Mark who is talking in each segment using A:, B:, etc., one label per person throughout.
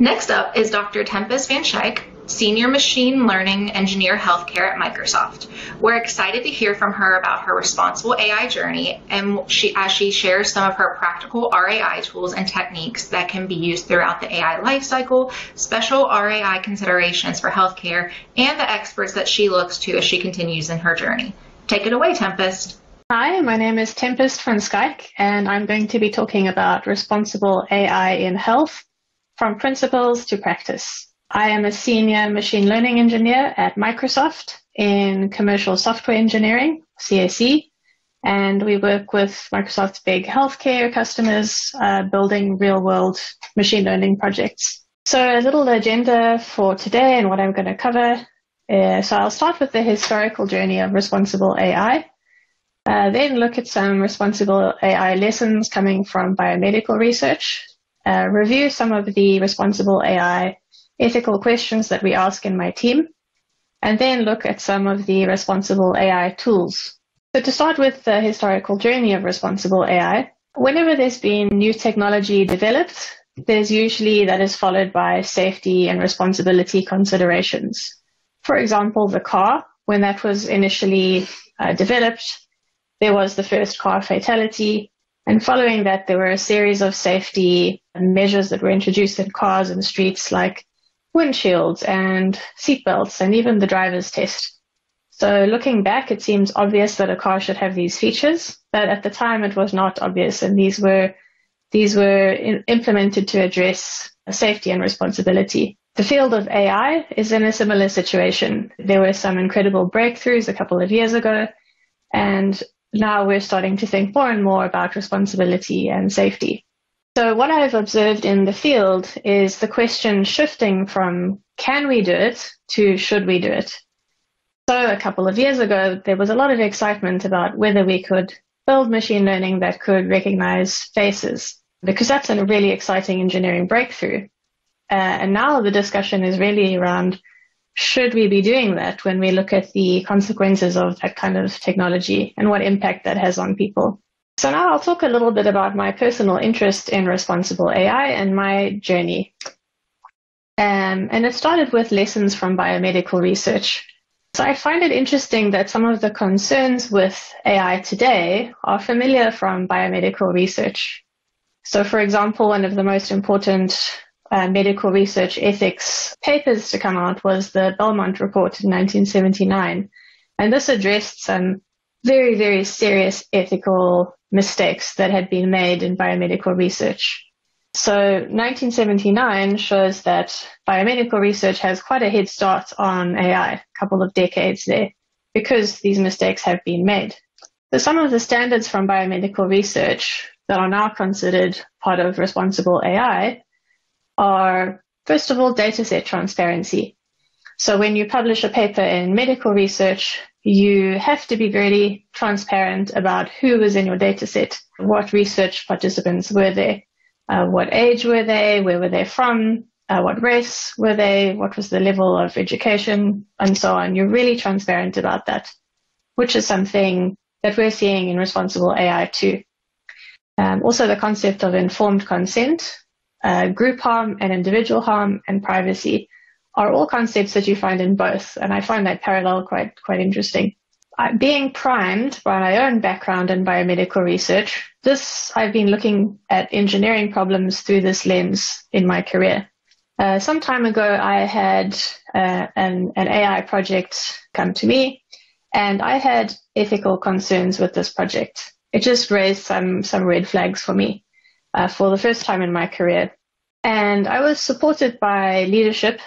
A: Next up is Dr. Tempest Van Schaik, Senior Machine Learning Engineer Healthcare at Microsoft. We're excited to hear from her about her responsible AI journey and as she shares some of her practical RAI tools and techniques that can be used throughout the AI lifecycle, special RAI considerations for healthcare, and the experts that she looks to as she continues in her journey. Take it away, Tempest.
B: Hi, my name is Tempest Van Schaik, and I'm going to be talking about responsible AI in health, from principles to practice. I am a senior machine learning engineer at Microsoft in commercial software engineering, CSE, and we work with Microsoft's big healthcare customers building real-world machine learning projects. So a little agenda for today and what I'm going to cover. So I'll start with the historical journey of responsible AI, then look at some responsible AI lessons coming from biomedical research, review some of the responsible AI ethical questions that we ask in my team, and then look at some of the responsible AI tools. So to start with the historical journey of responsible AI, whenever there's been new technology developed, there's usually that is followed by safety and responsibility considerations. For example, the car, when that was initially developed, there was the first car fatality. And following that, there were a series of safety measures that were introduced in cars and streets, like windshields and seatbelts and even the driver's test. So looking back, it seems obvious that a car should have these features, but at the time it was not obvious, and these were implemented to address safety and responsibility. The field of AI is in a similar situation. There were some incredible breakthroughs a couple of years ago, and now we're starting to think more and more about responsibility and safety. So what I've observed in the field is the question shifting from can we do it to should we do it? So a couple of years ago, there was a lot of excitement about whether we could build machine learning that could recognize faces, because that's a really exciting engineering breakthrough. And now the discussion is really around should we be doing that when we look at the consequences of that kind of technology and what impact that has on people. So now I'll talk a little bit about my personal interest in responsible AI and my journey. And it started with lessons from biomedical research. So I find it interesting that some of the concerns with AI today are familiar from biomedical research. So for example, one of the most important medical research ethics papers to come out was the Belmont Report in 1979. And this addressed some very, very serious ethical mistakes that had been made in biomedical research. So 1979 shows that biomedical research has quite a head start on AI, a couple of decades there, because these mistakes have been made. So some of the standards from biomedical research that are now considered part of responsible AI are, first of all, dataset transparency. So when you publish a paper in medical research, you have to be very transparent about who was in your dataset, what research participants were there, what age were they, where were they from, what race were they, what was the level of education, and so on. You're really transparent about that, which is something that we're seeing in responsible AI too. Also the concept of informed consent, group harm and individual harm, and privacy are all concepts that you find in both, and I find that parallel quite interesting. Being primed by my own background in biomedical research, I've been looking at engineering problems through this lens in my career. Some time ago, I had an AI project come to me, and I had ethical concerns with this project. It just raised some red flags for me. For the first time in my career. And I was supported by leadership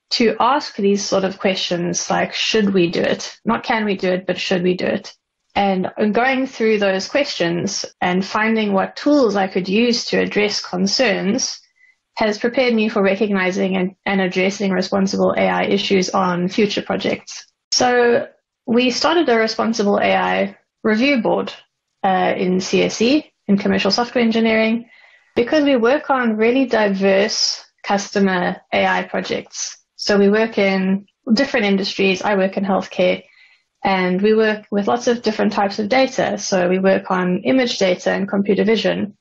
B: to ask these sort of questions like, should we do it? Not can we do it, but should we do it? And going through those questions and finding what tools I could use to address concerns has prepared me for recognizing and addressing responsible AI issues on future projects. So we started a responsible AI review board in CSE, in commercial software engineering, because we work on really diverse customer AI projects. So we work in different industries. I work in healthcare, and we work with lots of different types of data. So we work on image data and computer vision.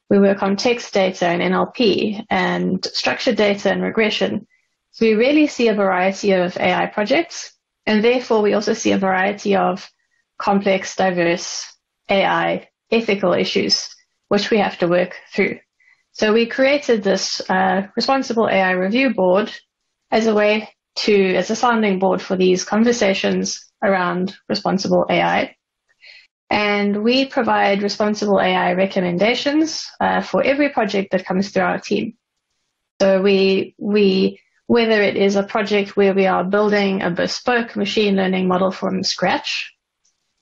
B: We work on text data and NLP and structured data and regression. So we really see a variety of AI projects, and therefore we also see a variety of complex, diverse AI ethical issues, which we have to work through. So we created this responsible AI review board as a sounding board for these conversations around responsible AI. And we provide responsible AI recommendations for every project that comes through our team. So whether it is a project where we are building a bespoke machine learning model from scratch,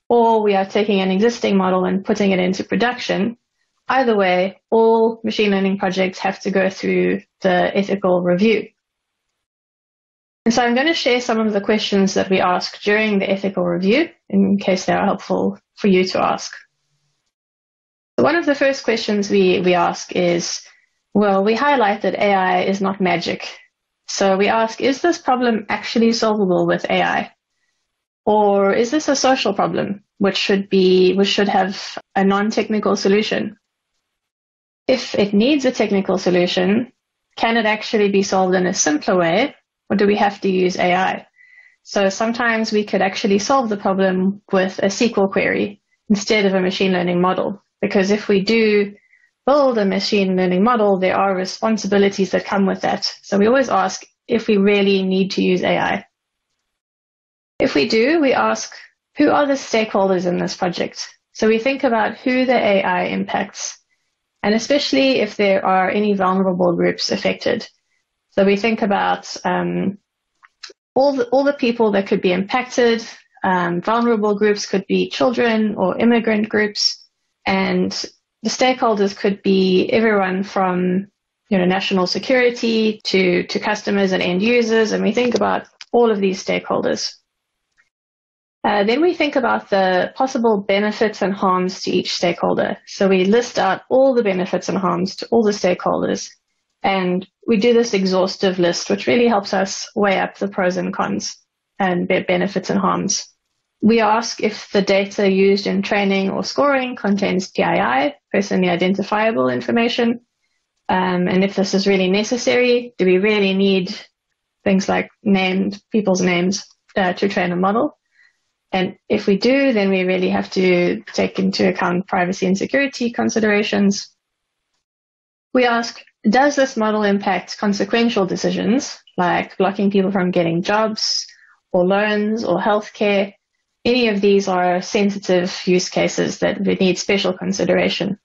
B: or we are taking an existing model and putting it into production, either way, all machine learning projects have to go through the ethical review. And so I'm going to share some of the questions that we ask during the ethical review in case they are helpful for you to ask. One of the first questions we ask is, well, we highlight that AI is not magic. So we ask, is this problem actually solvable with AI? Or is this a social problem which should have a non-technical solution? If it needs a technical solution, can it actually be solved in a simpler way, or do we have to use AI? So sometimes we could actually solve the problem with a SQL query instead of a machine learning model, because if we do build a machine learning model, there are responsibilities that come with that. So we always ask if we really need to use AI. If we do, we ask, who are the stakeholders in this project? So we think about who the AI impacts, and especially if there are any vulnerable groups affected. So we think about all the people that could be impacted. Vulnerable groups could be children or immigrant groups, and the stakeholders could be everyone from national security to customers and end users, and we think about all of these stakeholders. Then we think about the possible benefits and harms to each stakeholder. So we list out all the benefits and harms to all the stakeholders, and we do this exhaustive list, which really helps us weigh up the pros and cons and their benefits and harms. We ask if the data used in training or scoring contains PII, personally identifiable information, and if this is really necessary. Do we really need things like people's names to train a model? And if we do, then we really have to take into account privacy and security considerations. We ask, does this model impact consequential decisions, like blocking people from getting jobs or loans or healthcare? Any of these are sensitive use cases that would need special consideration.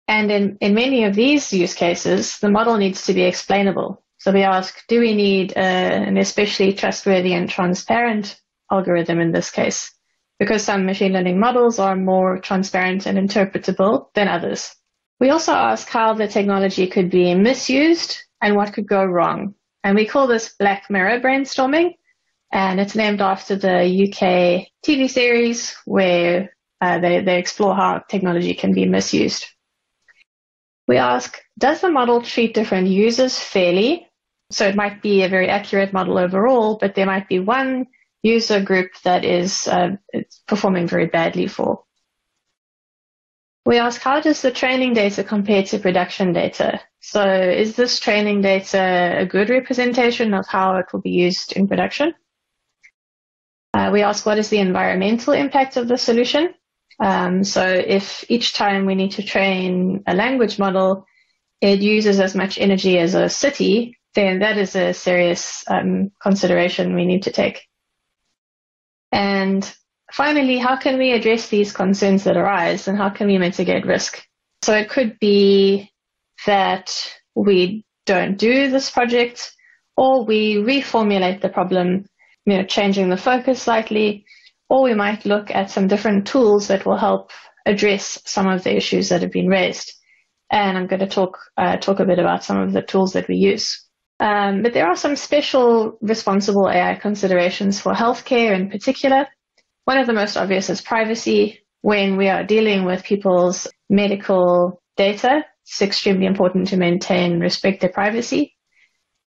B: And in many of these use cases, the model needs to be explainable. So we ask, do we need an especially trustworthy and transparent algorithm in this case? Because some machine learning models are more transparent and interpretable than others. We also ask how the technology could be misused and what could go wrong. And we call this Black Mirror brainstorming. And it's named after the UK TV series where they explore how technology can be misused. We ask, does the model treat different users fairly? So it might be a very accurate model overall, but there might be one user group that is performing very badly for. We ask, how does the training data compare to production data? So is this training data a good representation of how it will be used in production? We ask, what is the environmental impact of the solution? So if each time we need to train a language model, it uses as much energy as a city, then that is a serious consideration we need to take. And finally, how can we address these concerns that arise, and how can we mitigate risk? So it could be that we don't do this project, or we reformulate the problem, changing the focus slightly, or we might look at some different tools that will help address some of the issues that have been raised. And I'm going to talk a bit about some of the tools that we use. But there are some special responsible AI considerations for healthcare in particular. One of the most obvious is privacy. When we are dealing with people's medical data, it's extremely important to maintain and respect their privacy.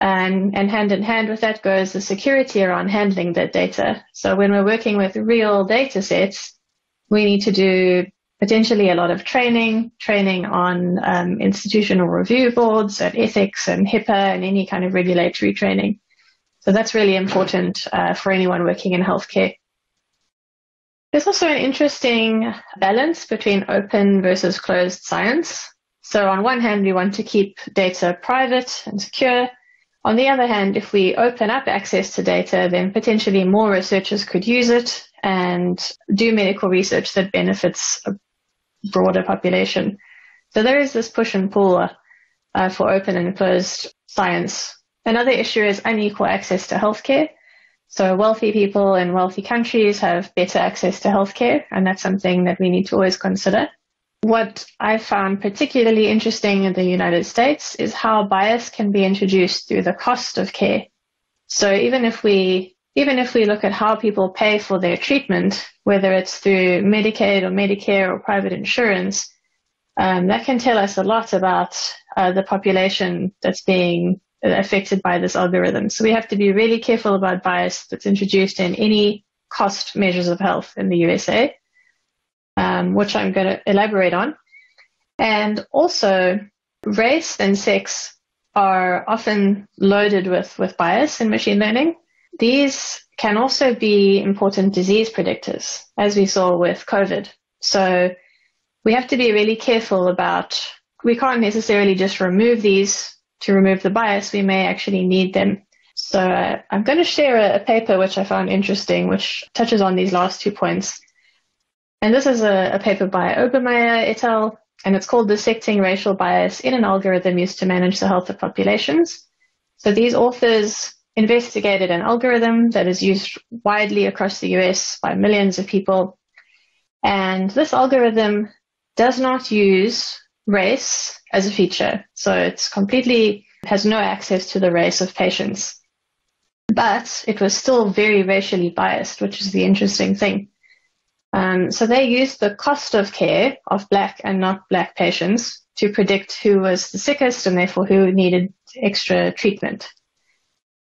B: And hand in hand with that goes the security around handling that data. So when we're working with real data sets, we need to do potentially a lot of training on institutional review boards and ethics and HIPAA and any kind of regulatory training. So that's really important for anyone working in healthcare. There's also an interesting balance between open versus closed science. So on one hand, we want to keep data private and secure. On the other hand, if we open up access to data, then potentially more researchers could use it and do medical research that benefits a broader population. So there is this push and pull for open and closed science. Another issue is unequal access to healthcare. So wealthy people in wealthy countries have better access to healthcare, and that's something that we need to always consider. What I found particularly interesting in the United States is how bias can be introduced through the cost of care. So even if we look at how people pay for their treatment, whether it's through Medicaid or Medicare or private insurance, that can tell us a lot about the population that's being affected by this algorithm. So we have to be really careful about bias that's introduced in any cost measures of health in the USA. Which I'm going to elaborate on. And also, race and sex are often loaded with bias in machine learning. These can also be important disease predictors, as we saw with COVID. So we have to be really careful about, we can't necessarily just remove these to remove the bias. We may actually need them. So I'm going to share a paper which I found interesting, which touches on these last 2 points. And this is a paper by Obermeyer et al., and it's called Dissecting Racial Bias in an Algorithm Used to Manage the Health of Populations. So these authors investigated an algorithm that is used widely across the US by millions of people. And this algorithm does not use race as a feature. So it's completely has no access to the race of patients. But it was still very racially biased, which is the interesting thing. So they used the cost of care of Black and not Black patients to predict who was the sickest and therefore who needed extra treatment.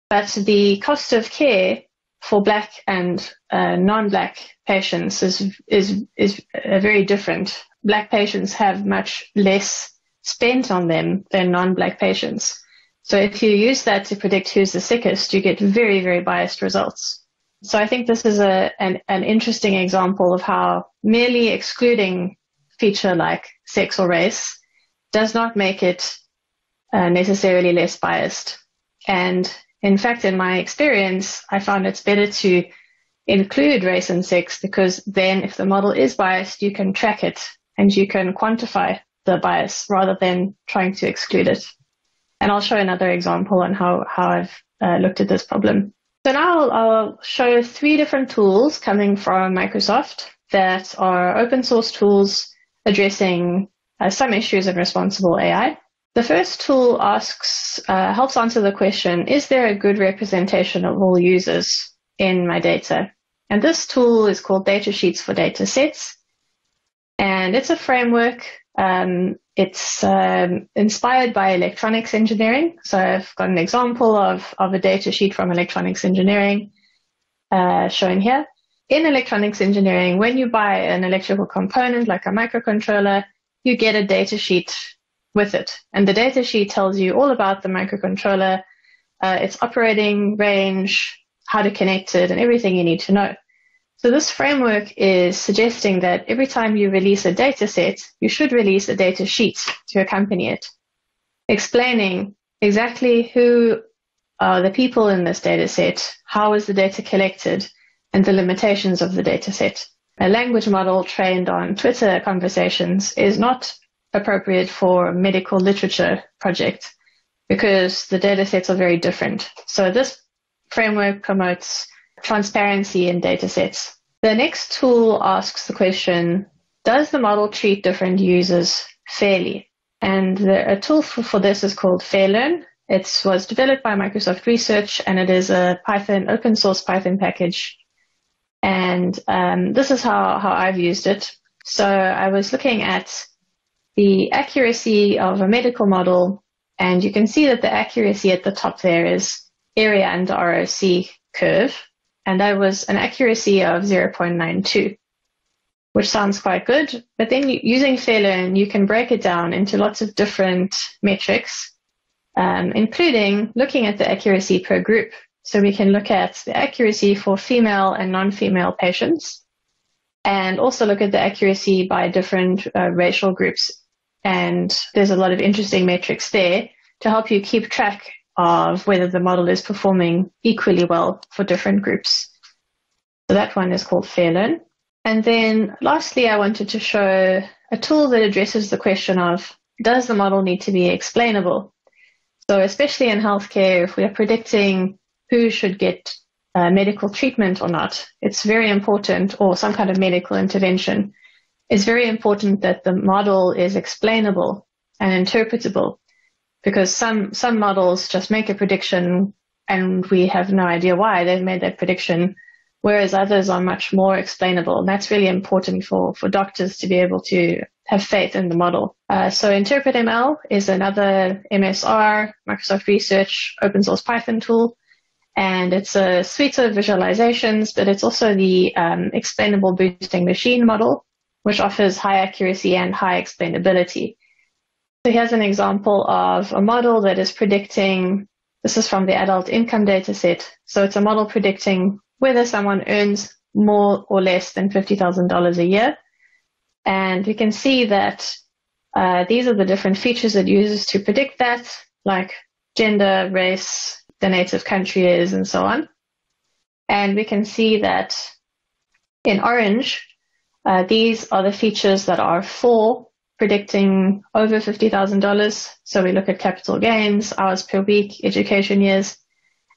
B: But the cost of care for Black and non-Black patients is very different. Black patients have much less spent on them than non-Black patients. So if you use that to predict who's the sickest, you get very, very biased results. So I think this is an interesting example of how merely excluding feature like sex or race does not make it necessarily less biased. And in fact, in my experience, I found it's better to include race and sex because then if the model is biased, you can track it and you can quantify the bias rather than trying to exclude it. And I'll show another example on how I've looked at this problem. So now I'll show 3 different tools coming from Microsoft that are open source tools addressing some issues in responsible AI. The first tool helps answer the question, is there a good representation of all users in my data? And this tool is called Datasheets for Datasets. And it's a framework. It's inspired by electronics engineering. So I've got an example of a data sheet from electronics engineering shown here. In electronics engineering, when you buy an electrical component like a microcontroller, you get a data sheet with it. And the data sheet tells you all about the microcontroller, its operating range, how to connect it, and everything you need to know. So this framework is suggesting that every time you release a data set, you should release a data sheet to accompany it, explaining exactly who are the people in this data set, how is the data collected, and the limitations of the data set. A language model trained on Twitter conversations is not appropriate for a medical literature project because the data sets are very different. So this framework promotes transparency in data sets. The next tool asks the question, does the model treat different users fairly? And a tool for this is called FairLearn. It was developed by Microsoft Research, and it is a Python, open source Python package. And this is how I've used it. So I was looking at the accuracy of a medical model, and you can see that the accuracy at the top there is area under ROC curve. And that was an accuracy of 0.92. which sounds quite good. But then using Fairlearn, you can break it down into lots of different metrics, including looking at the accuracy per group. So we can look at the accuracy for female and non-female patients, and also look at the accuracy by different racial groups. And there's a lot of interesting metrics there to help you keep track of whether the model is performing equally well for different groups. So that one is called Fairlearn. And then lastly, I wanted to show a tool that addresses the question of, does the model need to be explainable? So especially in healthcare, if we are predicting who should get medical treatment or not, it's very important, or some kind of medical intervention, it's very important that the model is explainable and interpretable, because some models just make a prediction and we have no idea why they've made that prediction, whereas others are much more explainable. And that's really important for doctors to be able to have faith in the model. So InterpretML is another MSR, Microsoft Research, open source Python tool. And it's a suite of visualizations, but it's also the explainable boosting machine model, which offers high accuracy and high explainability. So here's an example of a model that is predicting, this is from the adult income data set. So it's a model predicting whether someone earns more or less than $50,000 a year. And we can see that these are the different features it uses to predict that, like gender, race, the native country is, and so on. And we can see that in orange, these are the features that are for predicting over $50,000. So we look at capital gains, hours per week, education years,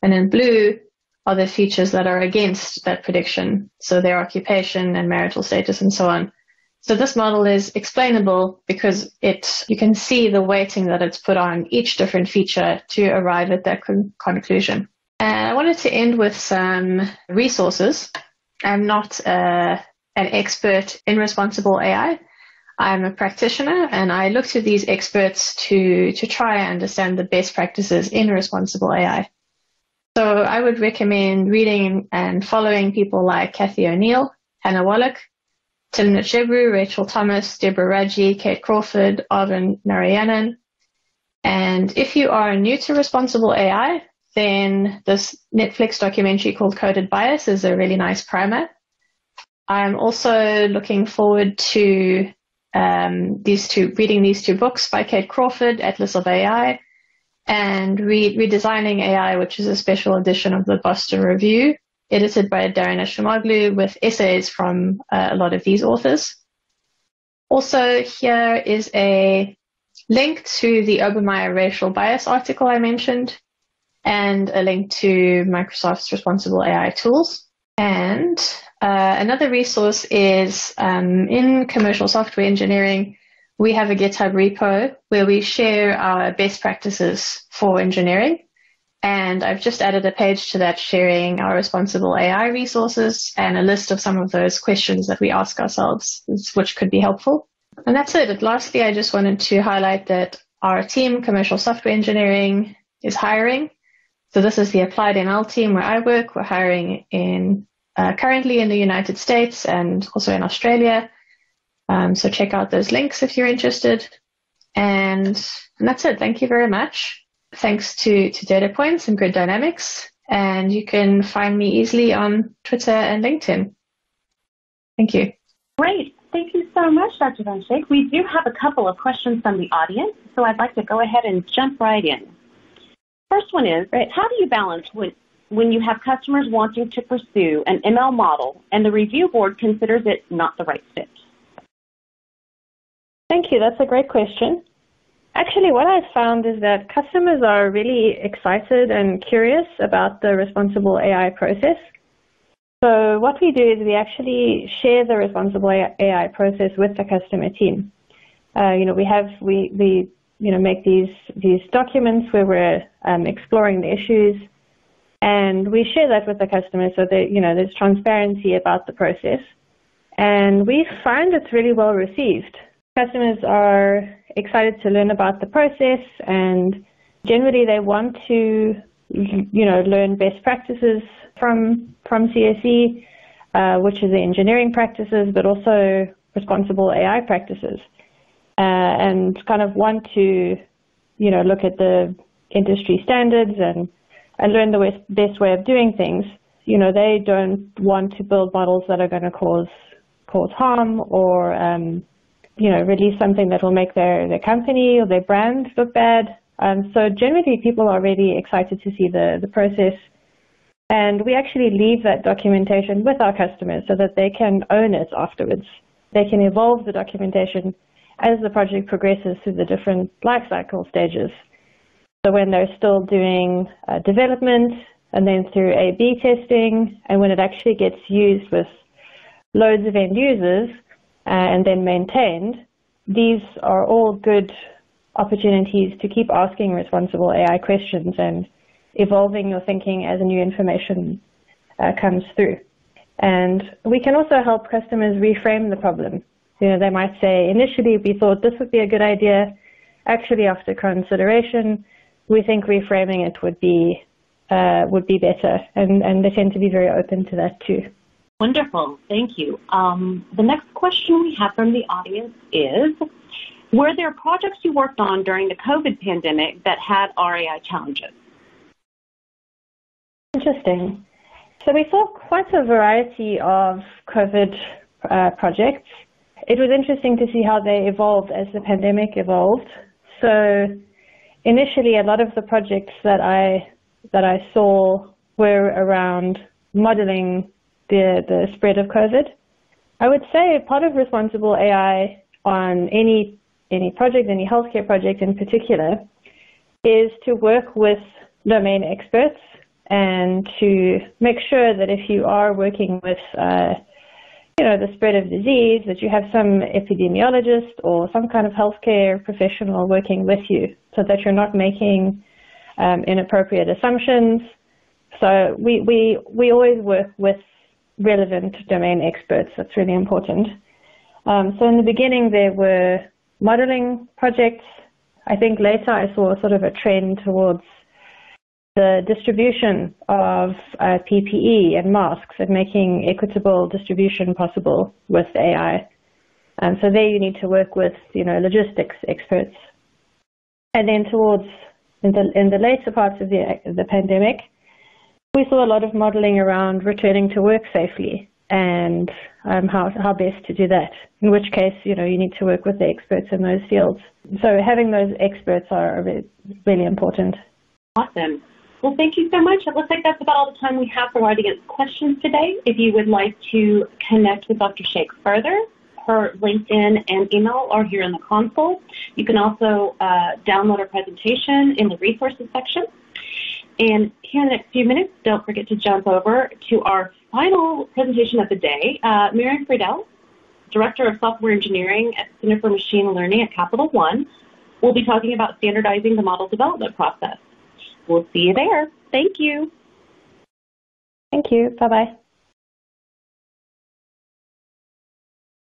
B: and in blue are the features that are against that prediction. So their occupation and marital status and so on. So this model is explainable because you can see the weighting that it's put on each different feature to arrive at that conclusion. And I wanted to end with some resources. I'm not an expert in responsible AI. I'm a practitioner, and I look to these experts to try and understand the best practices in responsible AI. So I would recommend reading and following people like Cathy O'Neil, Hannah Wallach, Timnit Gebru, Rachel Thomas, Deborah Raji, Kate Crawford, Arvind Narayanan. And if you are new to responsible AI, then this Netflix documentary called Coded Bias is a really nice primer. I'm also looking forward to reading these two books by Kate Crawford, Atlas of AI, and Redesigning AI, which is a special edition of the Boston Review, edited by Darren Ashimoglu, with essays from a lot of these authors. Also, here is a link to the Obermeyer racial bias article I mentioned, and a link to Microsoft's responsible AI tools. And another resource is in commercial software engineering, we have a GitHub repo where we share our best practices for engineering. And I've just added a page to that sharing our responsible AI resources and a list of some of those questions that we ask ourselves, which could be helpful. And that's it. Lastly, I just wanted to highlight that our team, Commercial Software Engineering, is hiring. So this is the Applied ML team where I work. We're hiring currently in the United States and also in Australia. So check out those links if you're interested. And that's it. Thank you very much. Thanks to Data Points and Grid Dynamics. And you can find me easily on Twitter and LinkedIn. Thank you.
C: Great. Thank you so much, Dr. Van Schaik. We do have a couple of questions from the audience, so I'd like to go ahead and jump right in. First one is, how do you balance when you have customers wanting to pursue an ML model and the review board considers it not the right fit?
B: Thank you. That's a great question. Actually, what I've found is that customers are really excited and curious about the responsible AI process. So what we do is we actually share the responsible AI process with the customer team. We make these documents where we're exploring the issues, and we share that with the customer so that there's transparency about the process. And we find it's really well received. Customers are excited to learn about the process, and generally they want to learn best practices from CSE. which is the engineering practices, but also responsible AI practices, and kind of want to, look at the industry standards and learn the best way of doing things. They don't want to build models that are going to cause harm or, release something that will make their company or their brand look bad. So generally, people are really excited to see the process. And we actually leave that documentation with our customers so that they can own it afterwards. They can evolve the documentation as the project progresses through the different life cycle stages. So when they're still doing development, and then through A/B testing, and when it actually gets used with loads of end users and then maintained, these are all good opportunities to keep asking responsible AI questions and evolving your thinking as new information comes through. And we can also help customers reframe the problem. They might say, initially we thought this would be a good idea. Actually, after consideration, we think reframing it would be better, and they tend to be very open to that too.
C: Wonderful, thank you. The next question we have from the audience is, were there projects you worked on during the COVID pandemic that had RAI challenges?
B: Interesting. So we saw quite a variety of COVID projects. It was interesting to see how they evolved as the pandemic evolved. So initially, a lot of the projects that I saw were around modeling the spread of COVID. I would say part of responsible AI on any project, any healthcare project in particular, is to work with domain experts and to make sure that if you are working with the spread of disease, that you have some epidemiologist or some kind of healthcare professional working with you so that you're not making inappropriate assumptions. So we always work with relevant domain experts. That's really important. So in the beginning, there were modeling projects. I think later I saw sort of a trend towards the distribution of PPE and masks and making equitable distribution possible with AI. So there you need to work with, logistics experts. And then towards, in the later parts of the pandemic, we saw a lot of modeling around returning to work safely and how best to do that, in which case, you need to work with the experts in those fields. So having those experts are really important.
C: Awesome. Well, thank you so much. It looks like that's about all the time we have for audience questions today. If you would like to connect with Dr. Shaikh further, her LinkedIn and email are here in the console. You can also download our presentation in the resources section. And here in the next few minutes, don't forget to jump over to our final presentation of the day. Miriam Friedel, Director of Software Engineering at Center for Machine Learning at Capital One, will be talking about standardizing the model development process. We'll see you there. Thank you.
B: Thank you. Bye-bye.